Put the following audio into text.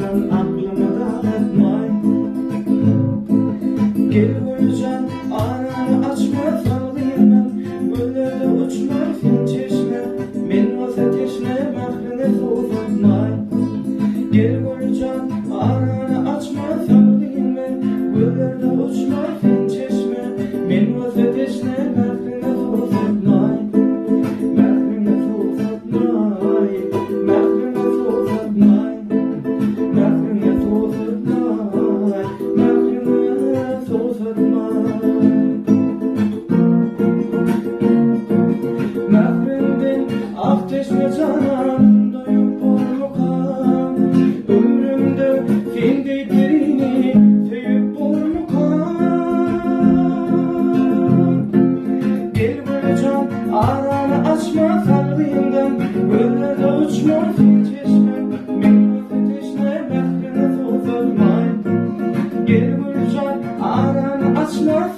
inan aklımı dağıtmay. Gel Guljan aranı açma sağlayayım ben. Göllerde uçmar fin çeşme, men olsa teşne mahrine soğutmay. Gel Guljan aranı açma sağlayayım ben. Göllerde uçmar fin çeşme, men olsa teşne mahrine soğutmay. Mahrine soğutmay, mahrine soğutmay, mahrine soğutmay, mahrine soğutmay. Mahrimden ak çeşme canan doyup bormukan. Ömrümde fin deydirini tüyüp bormukan. Gel Guljan aranı açma kalbimden. Göllerde uçmar fin çeşme, men teşne mahrine soğutmay. Gel Guljan aranı açma